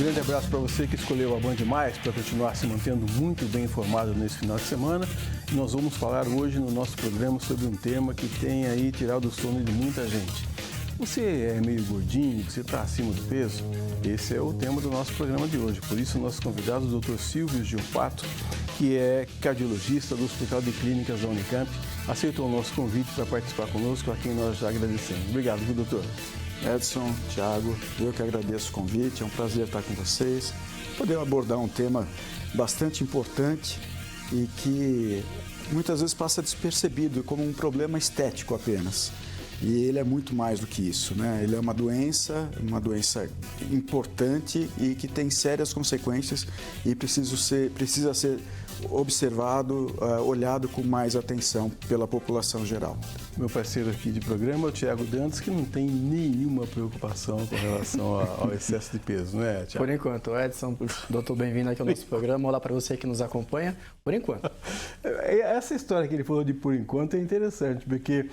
grande abraço para você que escolheu a Band Mais para continuar se mantendo muito bem informado nesse final de semana. E nós vamos falar hoje no nosso programa sobre um tema que tem aí tirado o sono de muita gente. Você é meio gordinho, você está acima do peso? Esse é o tema do nosso programa de hoje. Por isso, nosso convidado, o Dr. Silvio Gilpato, que é cardiologista do Hospital de Clínicas da Unicamp, aceitou o nosso convite para participar conosco, a quem nós já agradecemos. Obrigado, viu, doutor? Edson, Thiago, eu que agradeço o convite, é um prazer estar com vocês. Podemos abordar um tema bastante importante e que muitas vezes passa despercebido como um problema estético apenas. E ele é muito mais do que isso, né? Ele é uma doença importante e que tem sérias consequências e precisa ser observado, olhado com mais atenção pela população geral. Meu parceiro aqui de programa é o Thiago Dantas, que não tem nenhuma preocupação com relação ao excesso de peso, não é, Thiago? Por enquanto. Edson, doutor, bem-vindo aqui ao nosso programa. Olá para você que nos acompanha. Por enquanto. Essa história que ele falou de por enquanto é interessante, porque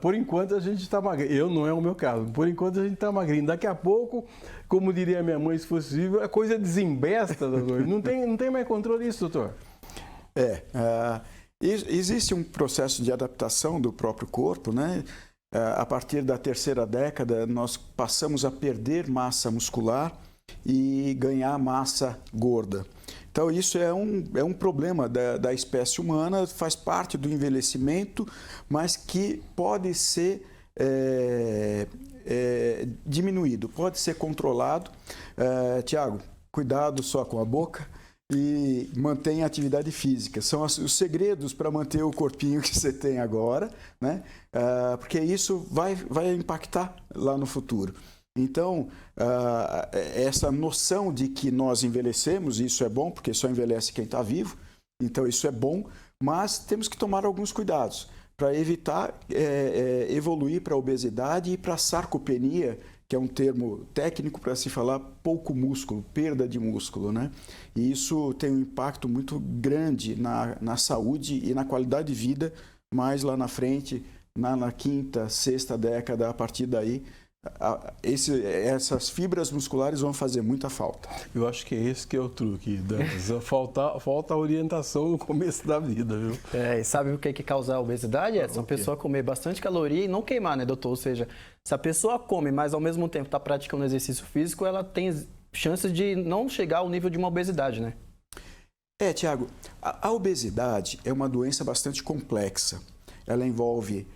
por enquanto a gente está magrinho. Não é o meu caso. Por enquanto a gente está magrinho. Daqui a pouco, como diria minha mãe, se fosse possível, a coisa desembesta, doutor. Não tem mais controle disso, doutor? Existe um processo de adaptação do próprio corpo, né? A partir da terceira década, nós passamos a perder massa muscular e ganhar massa gorda. Então, isso é um problema da espécie humana, faz parte do envelhecimento, mas que pode ser diminuído, pode ser controlado. Tiago, cuidado só com a boca e mantenha a atividade física. São os segredos para manter o corpinho que você tem agora, né? Porque isso vai impactar lá no futuro. Então, essa noção de que nós envelhecemos, isso é bom, porque só envelhece quem está vivo, então isso é bom, mas temos que tomar alguns cuidados para evitar evoluir para a obesidade e para a sarcopenia, que é um termo técnico para se falar pouco músculo, perda de músculo, né? E isso tem um impacto muito grande na saúde e na qualidade de vida, mais lá na frente, na quinta, sexta década, a partir daí, essas fibras musculares vão fazer muita falta. Eu acho que é esse que é o truque, Dantas. Falta orientação no começo da vida, viu? E sabe o que causa a obesidade, Edson? A pessoa comer bastante caloria e não queimar, né, doutor? Ou seja, se a pessoa come, mas ao mesmo tempo está praticando exercício físico, ela tem chances de não chegar ao nível de uma obesidade, né? Tiago, a obesidade é uma doença bastante complexa. Ela envolve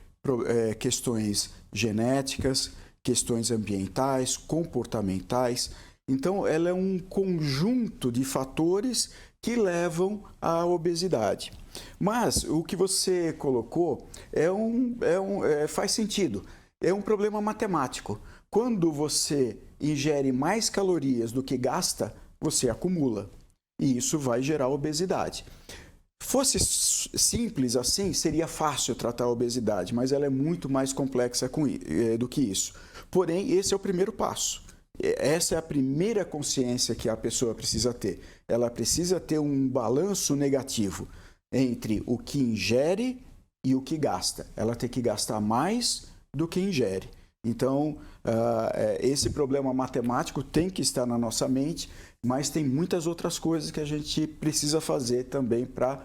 questões genéticas, questões ambientais, comportamentais. Então, ela é um conjunto de fatores que levam à obesidade. Mas o que você colocou faz sentido. É um problema matemático. Quando você ingere mais calorias do que gasta, você acumula. E isso vai gerar obesidade. Fosse simples assim, seria fácil tratar a obesidade, mas ela é muito mais complexa do que isso. Porém, esse é o primeiro passo. Essa é a primeira consciência que a pessoa precisa ter. Ela precisa ter um balanço negativo entre o que ingere e o que gasta. Ela tem que gastar mais do que ingere. Então, esse problema matemático tem que estar na nossa mente, mas tem muitas outras coisas que a gente precisa fazer também para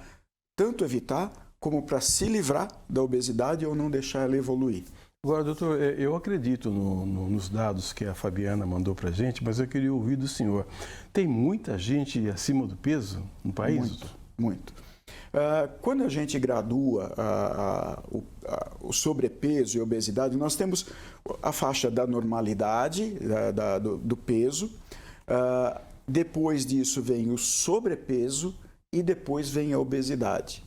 tanto evitar como para se livrar da obesidade ou não deixar ela evoluir. Agora, doutor, eu acredito nos dados que a Fabiana mandou para a gente, mas eu queria ouvir do senhor. Tem muita gente acima do peso no país? Muito. Quando a gente gradua o sobrepeso e a obesidade, nós temos a faixa da normalidade, do peso. Depois disso vem o sobrepeso e depois vem a obesidade.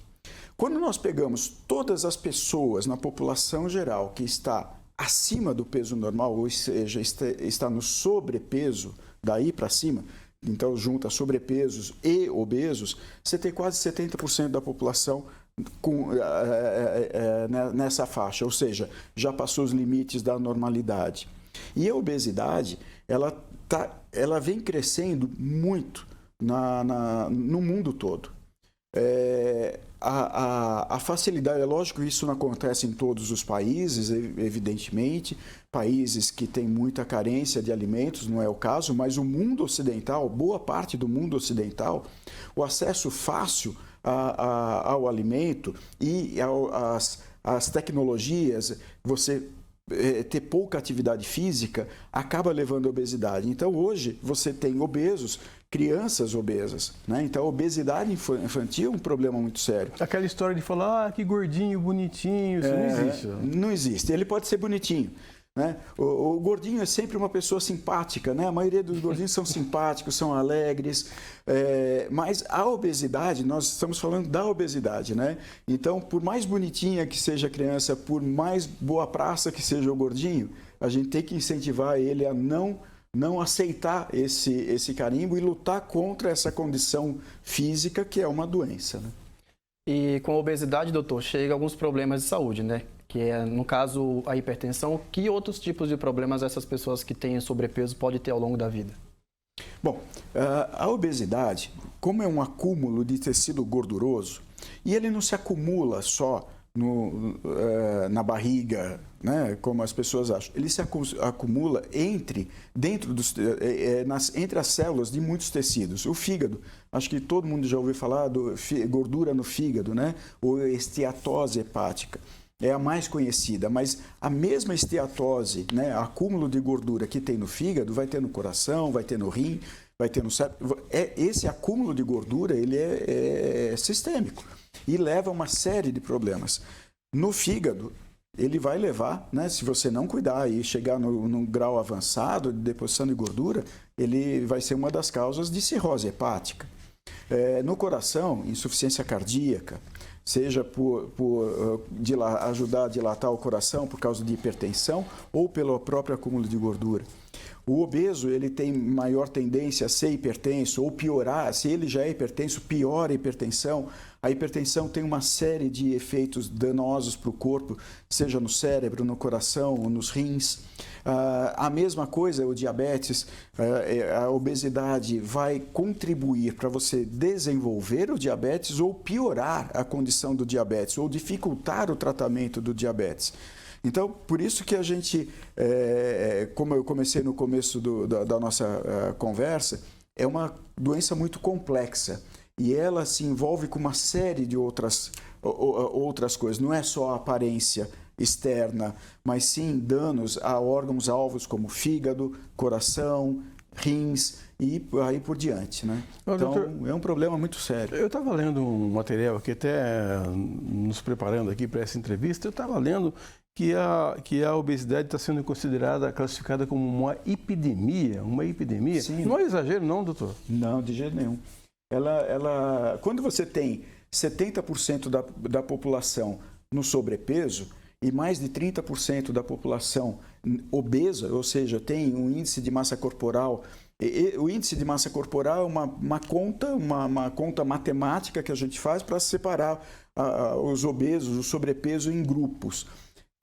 Quando nós pegamos todas as pessoas na população geral que está acima do peso normal, ou seja, está no sobrepeso, daí para cima, então junta sobrepesos e obesos, você tem quase 70% da população nessa faixa, ou seja, já passou os limites da normalidade. E a obesidade, ela vem crescendo muito no mundo todo. a facilidade, é lógico que isso não acontece em todos os países, evidentemente, países que têm muita carência de alimentos, não é o caso, mas o mundo ocidental, boa parte do mundo ocidental, o acesso fácil ao alimento e às tecnologias, você ter pouca atividade física, acaba levando à obesidade. Então, hoje, você tem obesos, crianças obesas, né? Então, a obesidade infantil é um problema muito sério. Aquela história de falar, que gordinho, bonitinho, isso não existe. Não existe. Ele pode ser bonitinho, né? O gordinho é sempre uma pessoa simpática, né? A maioria dos gordinhos são simpáticos, são alegres, mas a obesidade, nós estamos falando da obesidade, né? Então, por mais bonitinha que seja a criança, por mais boa praça que seja o gordinho, a gente tem que incentivar ele a não aceitar esse carimbo e lutar contra essa condição física que é uma doença, né? E com a obesidade, doutor, chega alguns problemas de saúde, né? Que é, no caso, a hipertensão. Que outros tipos de problemas essas pessoas que têm sobrepeso podem ter ao longo da vida? Bom, a obesidade, como é um acúmulo de tecido gorduroso, e ele não se acumula só na barriga, né, como as pessoas acham. Ele se acumula entre as células de muitos tecidos. O fígado, acho que todo mundo já ouviu falar do gordura no fígado, né, ou esteatose hepática. É a mais conhecida, mas a mesma esteatose, né, acúmulo de gordura que tem no fígado, vai ter no coração, vai ter no rim, vai ter no cérebro. Esse acúmulo de gordura, ele é sistêmico e leva a uma série de problemas. No fígado, ele vai levar, né, se você não cuidar e chegar num grau avançado de deposição de gordura, ele vai ser uma das causas de cirrose hepática. No coração, insuficiência cardíaca, seja por ajudar a dilatar o coração por causa de hipertensão ou pelo próprio acúmulo de gordura. O obeso, ele tem maior tendência a ser hipertenso ou piorar. Se ele já é hipertenso, piora a hipertensão. A hipertensão tem uma série de efeitos danosos para o corpo, seja no cérebro, no coração ou nos rins. A mesma coisa, o diabetes, a obesidade vai contribuir para você desenvolver o diabetes ou piorar a condição do diabetes ou dificultar o tratamento do diabetes. Então, por isso que a gente, como eu comecei no começo da nossa conversa, é uma doença muito complexa e ela se envolve com uma série de outras coisas. Não é só a aparência externa, mas sim danos a órgãos-alvos como fígado, coração, rins e aí por diante, né? Então, doutor, é um problema muito sério. Eu estava lendo um material aqui, até nos preparando aqui para essa entrevista, eu estava lendo que a obesidade está sendo classificada como uma epidemia. Sim. Não é exagero não, doutor? Não, de jeito nenhum. Quando você tem 70% da população no sobrepeso e mais de 30% da população obesa, ou seja, tem um índice de massa corporal. O índice de massa corporal é uma conta matemática que a gente faz para separar os obesos, o sobrepeso em grupos.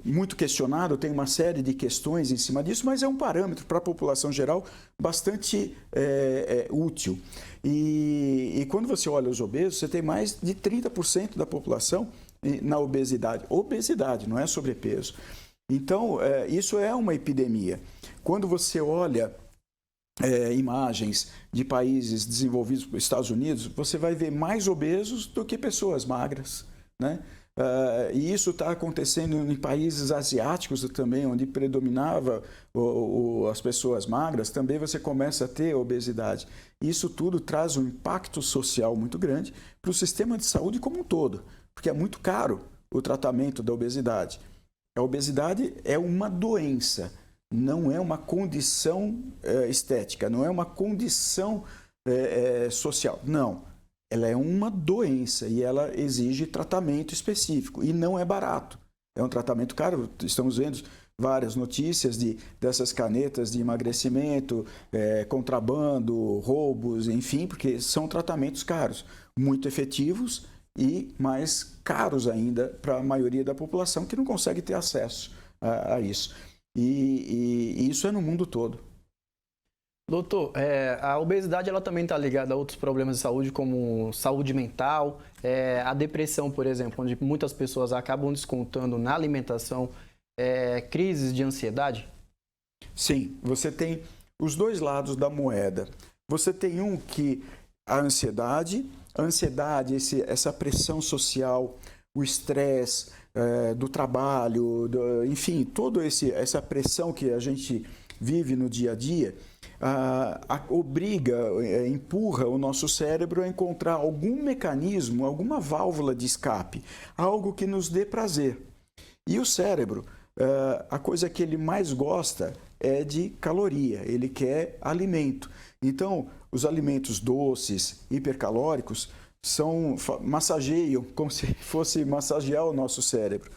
Muito questionado, tem uma série de questões em cima disso, mas é um parâmetro para a população geral bastante útil. E quando você olha os obesos, você tem mais de 30% da população na obesidade. Obesidade, não é sobrepeso. Então, isso é uma epidemia. Quando você olha imagens de países desenvolvidos pelos Estados Unidos, você vai ver mais obesos do que pessoas magras, né? E isso está acontecendo em países asiáticos também, onde predominava as pessoas magras, também você começa a ter obesidade. Isso tudo traz um impacto social muito grande para o sistema de saúde como um todo, porque é muito caro o tratamento da obesidade. A obesidade é uma doença, não é uma condição estética, não é uma condição social, não. Ela é uma doença e ela exige tratamento específico e não é barato. É um tratamento caro. Estamos vendo várias notícias dessas canetas de emagrecimento, contrabando, roubos, enfim, porque são tratamentos caros, muito efetivos e mais caros ainda para a maioria da população que não consegue ter acesso a isso. E isso é no mundo todo. Doutor, a obesidade ela também está ligada a outros problemas de saúde, como saúde mental, a depressão, por exemplo, onde muitas pessoas acabam descontando na alimentação, crises de ansiedade? Sim, você tem os dois lados da moeda. Você tem um que a ansiedade, essa pressão social, o estresse do trabalho, enfim, toda essa pressão que a gente vive no dia a dia, empurra o nosso cérebro a encontrar algum mecanismo, alguma válvula de escape, algo que nos dê prazer. E o cérebro, a coisa que ele mais gosta é de caloria, ele quer alimento. Então, os alimentos doces, hipercalóricos, massageiam, como se fosse massagear o nosso cérebro.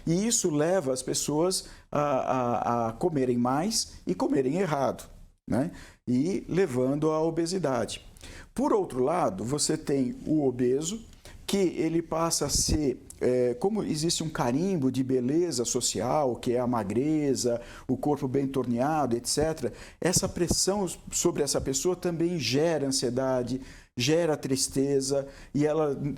E isso leva as pessoas a comerem mais e comerem errado, né? E levando à obesidade. Por outro lado, você tem o obeso, que ele passa a ser, como existe um carimbo de beleza social, que é a magreza, o corpo bem torneado, etc., essa pressão sobre essa pessoa também gera ansiedade, gera tristeza, e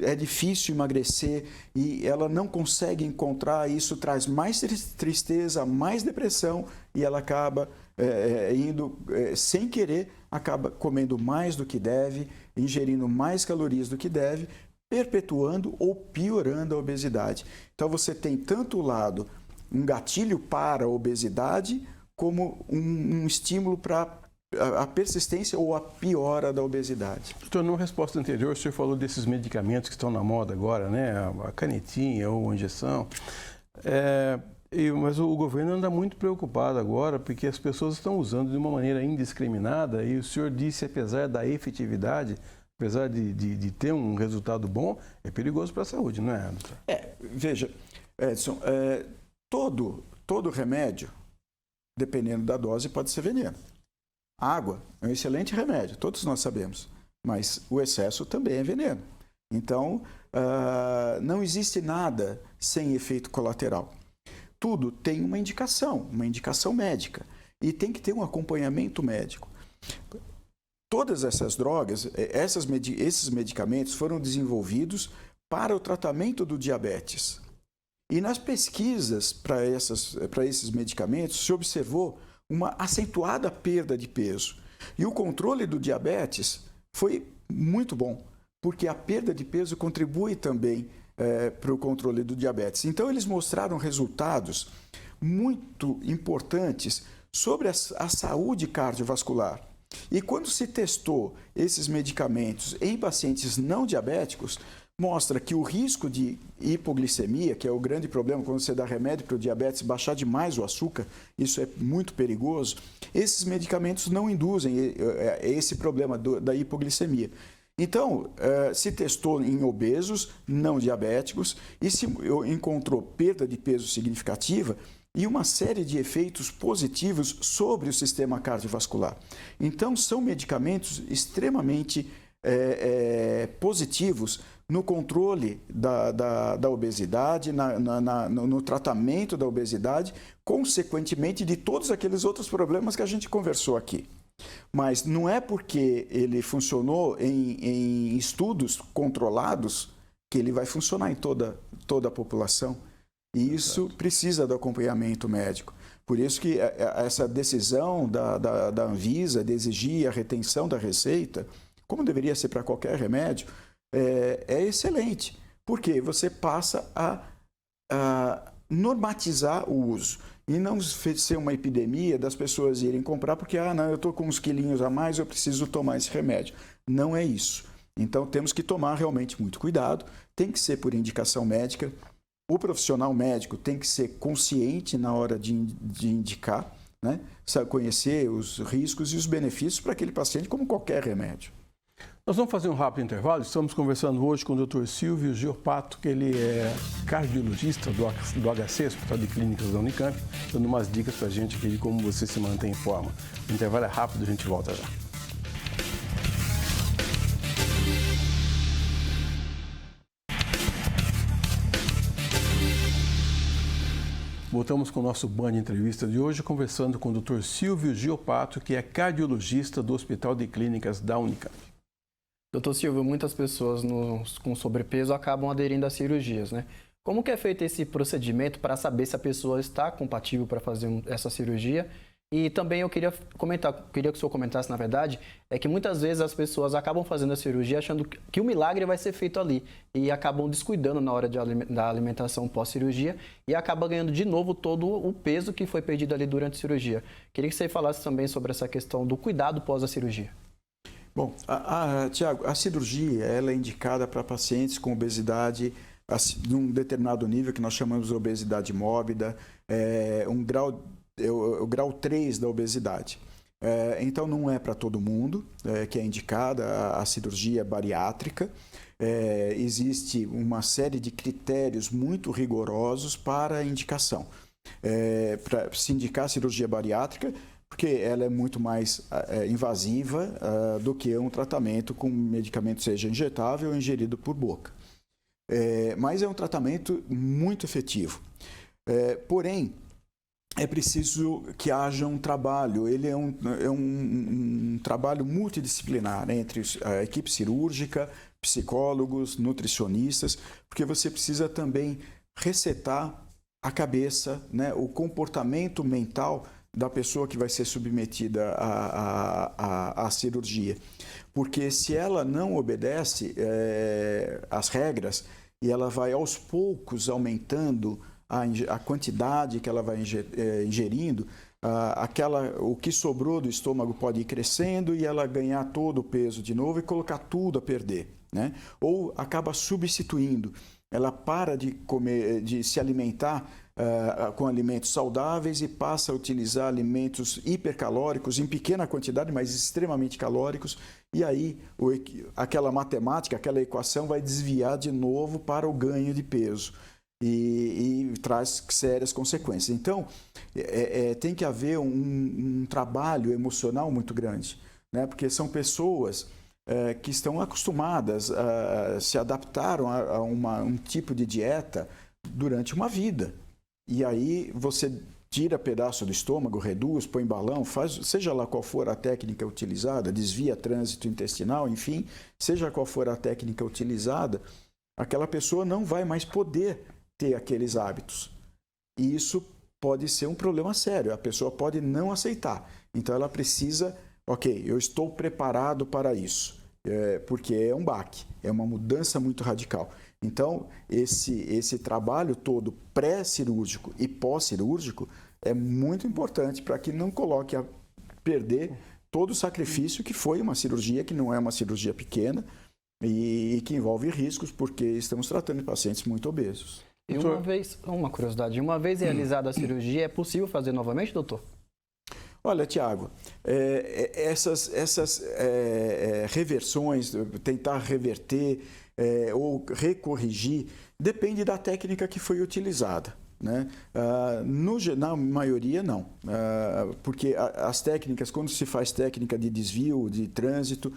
é difícil emagrecer, e ela não consegue encontrar, isso traz mais tristeza, mais depressão, e ela acaba indo, sem querer, acaba comendo mais do que deve, ingerindo mais calorias do que deve, perpetuando ou piorando a obesidade. Então você tem tanto o lado, um gatilho para a obesidade, como um estímulo para a persistência ou a piora da obesidade. Doutor, numa resposta anterior, o senhor falou desses medicamentos que estão na moda agora, né? A canetinha ou a injeção. Mas o governo anda muito preocupado agora, porque as pessoas estão usando de uma maneira indiscriminada, e o senhor disse, apesar da efetividade, apesar de ter um resultado bom, é perigoso para a saúde, não é, doutor? Veja, Edson, todo remédio, dependendo da dose, pode ser veneno. Água é um excelente remédio, todos nós sabemos, mas o excesso também é veneno. Então, não existe nada sem efeito colateral. Tudo tem uma indicação médica, e tem que ter um acompanhamento médico. Todas essas drogas, esses medicamentos foram desenvolvidos para o tratamento do diabetes. E nas pesquisas para esses medicamentos, se observou uma acentuada perda de peso. E o controle do diabetes foi muito bom, porque a perda de peso contribui também para o controle do diabetes. Então, eles mostraram resultados muito importantes sobre a saúde cardiovascular. E quando se testou esses medicamentos em pacientes não diabéticos, mostra que o risco de hipoglicemia, que é o grande problema quando você dá remédio para o diabetes, baixar demais o açúcar, isso é muito perigoso, esses medicamentos não induzem esse problema da hipoglicemia. Então, se testou em obesos não diabéticos e se encontrou perda de peso significativa e uma série de efeitos positivos sobre o sistema cardiovascular. Então, são medicamentos extremamente positivos no controle da obesidade, no tratamento da obesidade, consequentemente de todos aqueles outros problemas que a gente conversou aqui. Mas não é porque ele funcionou em estudos controlados que ele vai funcionar em toda a população. E isso precisa do acompanhamento médico. Por isso que essa decisão da Anvisa de exigir a retenção da receita, como deveria ser para qualquer remédio, é excelente. Porque você passa a normatizar o uso. E não ser uma epidemia das pessoas irem comprar porque, não, eu estou com uns quilinhos a mais, eu preciso tomar esse remédio. Não é isso. Então, temos que tomar realmente muito cuidado. Tem que ser por indicação médica. O profissional médico tem que ser consciente na hora de indicar, né? Sabe, conhecer os riscos e os benefícios para aquele paciente, como qualquer remédio. Nós vamos fazer um rápido intervalo. Estamos conversando hoje com o Dr. Silvio Giorpato, que ele é cardiologista do HC, Hospital de Clínicas da Unicamp, dando umas dicas para a gente aqui de como você se mantém em forma. O intervalo é rápido, a gente volta já. Voltamos com o nosso Band Entrevista de hoje, conversando com o Dr. Silvio Giopato, que é cardiologista do Hospital de Clínicas da Unicamp. Doutor Silvio, muitas pessoas com sobrepeso acabam aderindo às cirurgias, né? Como que é feito esse procedimento para saber se a pessoa está compatível para fazer essa cirurgia? E também eu queria que o senhor comentasse, na verdade, é que muitas vezes as pessoas acabam fazendo a cirurgia achando que o milagre vai ser feito ali e acabam descuidando na hora da alimentação pós-cirurgia e acaba ganhando de novo todo o peso que foi perdido ali durante a cirurgia. Queria que você falasse também sobre essa questão do cuidado pós a cirurgia. Bom, Tiago, a cirurgia ela é indicada para pacientes com obesidade num determinado nível que nós chamamos de obesidade mórbida, o grau 3 da obesidade. Então, não é para todo mundo que é indicada a cirurgia bariátrica. Existe uma série de critérios muito rigorosos para a indicação. Para se indicar a cirurgia bariátrica, porque ela é muito mais invasiva do que um tratamento com medicamento, seja injetável ou ingerido por boca. Mas é um tratamento muito efetivo. Porém, é preciso que haja um trabalho, ele é um trabalho multidisciplinar entre a equipe cirúrgica, psicólogos, nutricionistas, porque você precisa também resetar a cabeça, né, o comportamento mental da pessoa que vai ser submetida à cirurgia. Porque se ela não obedece às regras e ela vai aos poucos aumentando a quantidade que ela vai ingerindo, o que sobrou do estômago pode ir crescendo e ela ganhar todo o peso de novo e colocar tudo a perder, né? Ou acaba substituindo, ela para de comer, de se alimentar com alimentos saudáveis e passa a utilizar alimentos hipercalóricos em pequena quantidade, mas extremamente calóricos, e aí aquela matemática, aquela equação vai desviar de novo para o ganho de peso. E traz sérias consequências. Então, tem que haver um trabalho emocional muito grande, né? Porque são pessoas que estão acostumadas, se adaptaram a um tipo de dieta durante uma vida. E aí você tira pedaço do estômago, reduz, põe balão, faz, seja lá qual for a técnica utilizada, desvia trânsito intestinal, enfim, seja qual for a técnica utilizada, aquela pessoa não vai mais poder ter aqueles hábitos. E isso pode ser um problema sério, a pessoa pode não aceitar. Então ela precisa, ok, eu estou preparado para isso, porque é um baque, é uma mudança muito radical. Então esse trabalho todo pré-cirúrgico e pós-cirúrgico é muito importante para que não coloque a perder todo o sacrifício que foi uma cirurgia, que não é uma cirurgia pequena e que envolve riscos, porque estamos tratando de pacientes muito obesos. E uma curiosidade, uma vez realizada a cirurgia, é possível fazer novamente, doutor? Olha, Tiago, essas reversões, tentar reverter ou recorrigir, depende da técnica que foi utilizada, né? Na maioria, não. Porque as técnicas, quando se faz técnica de desvio, de trânsito,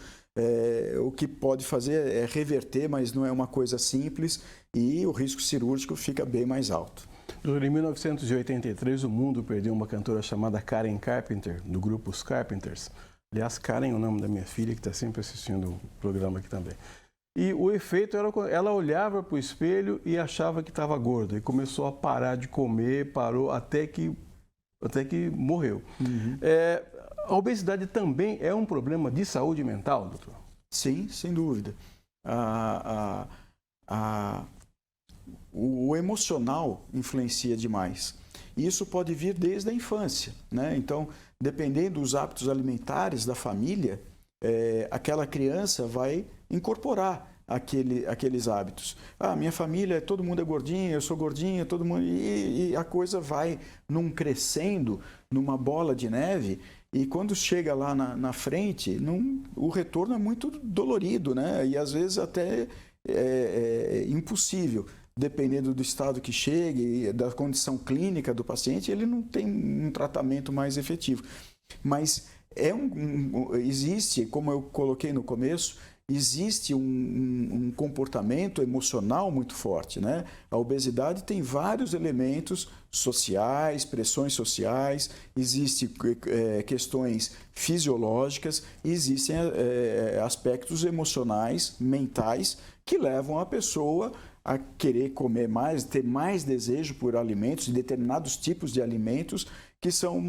o que pode fazer é reverter, mas não é uma coisa simples e o risco cirúrgico fica bem mais alto. Em 1983, o mundo perdeu uma cantora chamada Karen Carpenter, do grupo Os Carpenters. Aliás, Karen é o nome da minha filha, que está sempre assistindo o programa aqui também. E o efeito era, ela olhava para o espelho e achava que estava gorda. E começou a parar de comer, parou até que morreu. Uhum. A obesidade também é um problema de saúde mental, doutor? Sim, sem dúvida. O emocional influencia demais. Isso pode vir desde a infância, né? Então, dependendo dos hábitos alimentares da família, aquela criança vai incorporar aqueles hábitos. Minha família, todo mundo é gordinho, eu sou gordinha, todo mundo... E a coisa vai crescendo numa bola de neve, e quando chega lá na frente, o retorno é muito dolorido, né? E às vezes até impossível. Dependendo do estado que chegue, da condição clínica do paciente, ele não tem um tratamento mais efetivo. Mas existe, como eu coloquei no começo, existe um comportamento emocional muito forte, né? A obesidade tem vários elementos sociais, pressões sociais, existem questões fisiológicas, existem aspectos emocionais, mentais, que levam a pessoa a querer comer mais, ter mais desejo por alimentos, determinados tipos de alimentos que são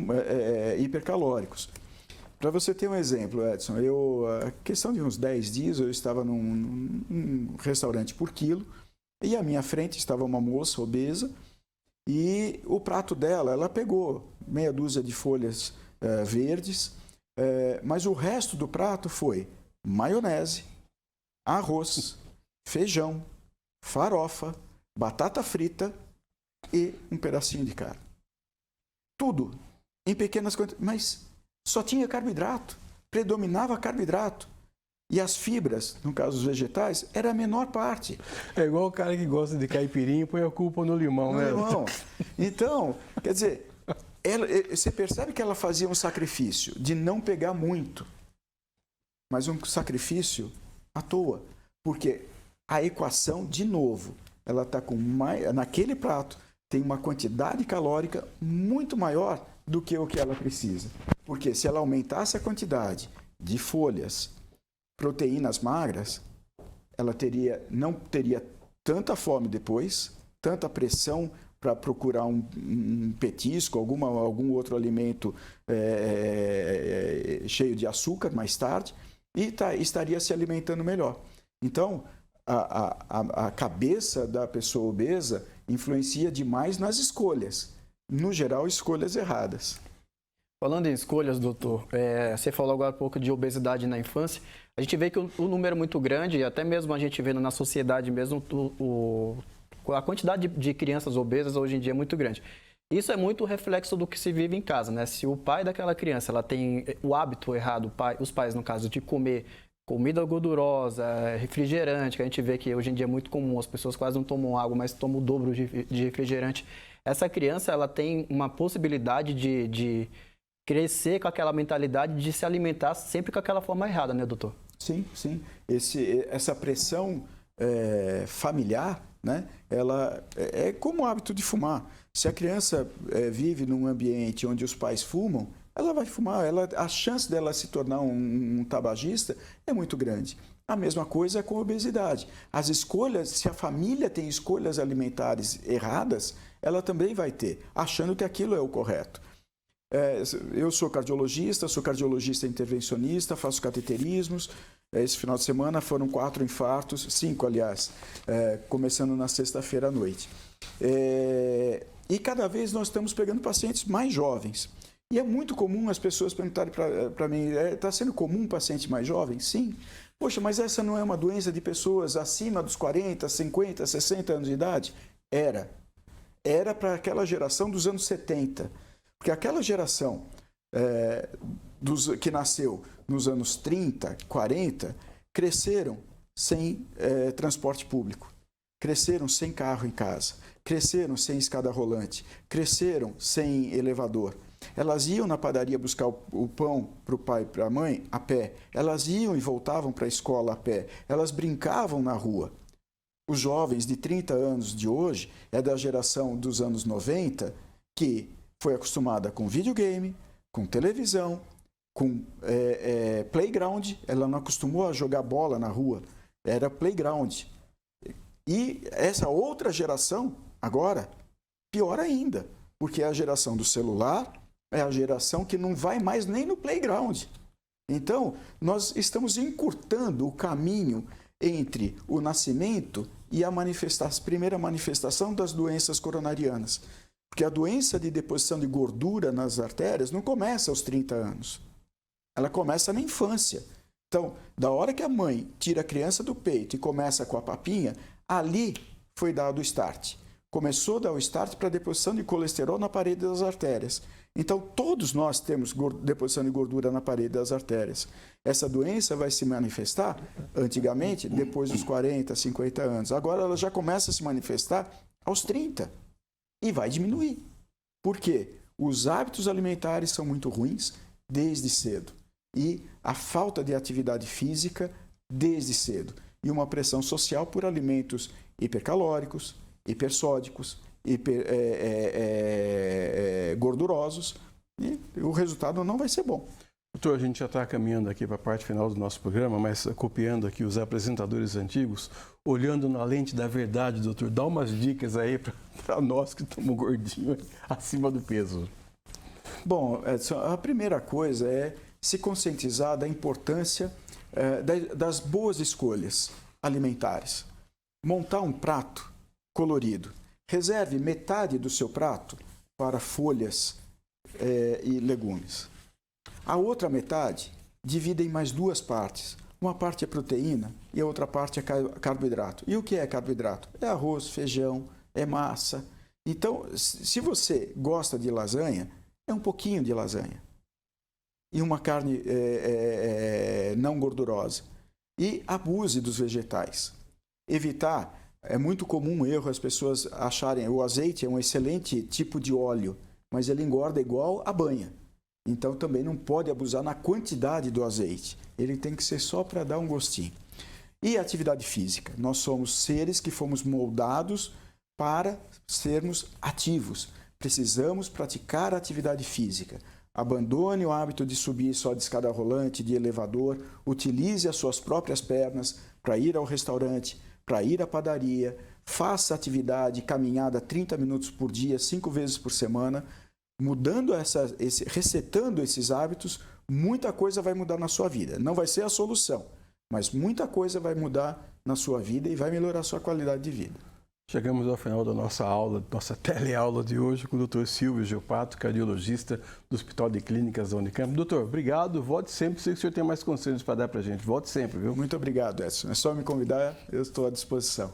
hipercalóricos. Para você ter um exemplo, Edson, a questão de uns 10 dias, eu estava num restaurante por quilo e à minha frente estava uma moça obesa e o prato dela, ela pegou meia dúzia de folhas verdes, mas o resto do prato foi maionese, arroz, feijão, farofa, batata frita e um pedacinho de carne. Tudo em pequenas quantidades, mas só tinha carboidrato, predominava carboidrato. E as fibras, no caso dos vegetais, era a menor parte. É igual o cara que gosta de caipirinha e põe a culpa no limão, né? Limão. Então, quer dizer, você percebe que ela fazia um sacrifício de não pegar muito, mas um sacrifício à toa, porque a equação, de novo, ela está com mais, naquele prato tem uma quantidade calórica muito maior do que o que ela precisa. Porque se ela aumentasse a quantidade de folhas, proteínas magras, ela não teria tanta fome depois, tanta pressão para procurar um petisco, algum outro alimento cheio de açúcar mais tarde, e estaria se alimentando melhor. Então, a cabeça da pessoa obesa influencia demais nas escolhas. No geral, escolhas erradas. Falando em escolhas, doutor, você falou agora um pouco de obesidade na infância. A gente vê que o número é muito grande, e até mesmo a gente vendo na sociedade mesmo, a quantidade de crianças obesas hoje em dia é muito grande. Isso é muito reflexo do que se vive em casa, né? Se o pai daquela criança ela tem o hábito errado, os pais, no caso, de comer comida gordurosa, refrigerante, que a gente vê que hoje em dia é muito comum, as pessoas quase não tomam água, mas tomam o dobro de refrigerante. Essa criança ela tem uma possibilidade de crescer com aquela mentalidade de se alimentar sempre com aquela forma errada, né, doutor? Sim, sim. Essa pressão familiar, né, ela é como o hábito de fumar. Se a criança vive num ambiente onde os pais fumam, ela vai fumar. A chance dela se tornar um tabagista é muito grande. A mesma coisa com a obesidade. As escolhas, se a família tem escolhas alimentares erradas, ela também vai ter, achando que aquilo é o correto. Eu sou cardiologista intervencionista, faço cateterismos. Esse final de semana foram 4 infartos, 5 aliás, começando na sexta-feira à noite. E cada vez nós estamos pegando pacientes mais jovens. E é muito comum as pessoas perguntarem para mim, está sendo comum um paciente mais jovem? Sim. Poxa, mas essa não é uma doença de pessoas acima dos 40, 50, 60 anos de idade? Era para aquela geração dos anos 70. Porque aquela geração que nasceu nos anos 30, 40, cresceram sem transporte público, cresceram sem carro em casa, cresceram sem escada rolante, cresceram sem elevador. Elas iam na padaria buscar o pão para o pai e para a mãe a pé. Elas iam e voltavam para a escola a pé. Elas brincavam na rua. Os jovens de 30 anos de hoje é da geração dos anos 90 que foi acostumada com videogame, com televisão, com playground. Ela não acostumou a jogar bola na rua. Era playground. E essa outra geração, agora, pior ainda. Porque é a geração do celular, é a geração que não vai mais nem no playground. Então, nós estamos encurtando o caminho entre o nascimento e a primeira manifestação das doenças coronarianas. Porque a doença de deposição de gordura nas artérias não começa aos 30 anos. Ela começa na infância. Então, da hora que a mãe tira a criança do peito e começa com a papinha, ali foi dado o start. Começou a dar o start para a deposição de colesterol na parede das artérias. Então, todos nós temos deposição de gordura na parede das artérias. Essa doença vai se manifestar, antigamente, depois dos 40, 50 anos. Agora, ela já começa a se manifestar aos 30 e vai diminuir. Por quê? Os hábitos alimentares são muito ruins desde cedo. E a falta de atividade física desde cedo. E uma pressão social por alimentos hipercalóricos, hipersódicos, gordurosos e o resultado não vai ser bom. Doutor, a gente já está caminhando aqui para a parte final do nosso programa, mas copiando aqui os apresentadores antigos, olhando na lente da verdade, doutor, dá umas dicas aí para nós que estamos gordinhos, acima do peso. Bom, Edson, a primeira coisa é se conscientizar da importância das boas escolhas alimentares. Montar um prato colorido. Reserve metade do seu prato para folhas e legumes. A outra metade, divida em mais duas partes. Uma parte é proteína e a outra parte é carboidrato. E o que é carboidrato? É arroz, feijão, é massa. Então, se você gosta de lasanha, é um pouquinho de lasanha. E uma carne não gordurosa. E abuse dos vegetais. Evitar, é muito comum um erro as pessoas acharem o azeite é um excelente tipo de óleo, mas ele engorda igual a banha. Então também não pode abusar na quantidade do azeite. Ele tem que ser só para dar um gostinho. E atividade física. Nós somos seres que fomos moldados para sermos ativos. Precisamos praticar atividade física. Abandone o hábito de subir só de escada rolante, de elevador. Utilize as suas próprias pernas para ir ao restaurante, para ir à padaria. Faça atividade, caminhada 30 minutos por dia, 5 vezes por semana. Mudando resetando esses hábitos, muita coisa vai mudar na sua vida. Não vai ser a solução, mas muita coisa vai mudar na sua vida e vai melhorar a sua qualidade de vida. Chegamos ao final da nossa aula, nossa teleaula de hoje com o Dr. Silvio Giopato, cardiologista do Hospital de Clínicas da Unicamp. Doutor, obrigado. Volte sempre. Sei que o senhor tem mais conselhos para dar para a gente. Volte sempre, viu? Muito obrigado, Edson. É só me convidar, eu estou à disposição.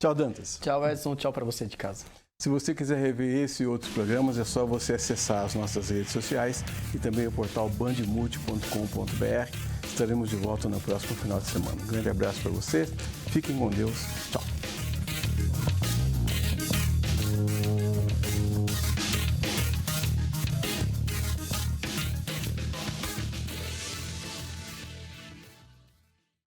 Tchau, Dantas. Tchau, Edson. Tchau para você de casa. Se você quiser rever esse e outros programas, é só você acessar as nossas redes sociais e também o portal bandmulti.com.br. Estaremos de volta no próximo final de semana. Um grande abraço para você. Fiquem com Deus. Tchau.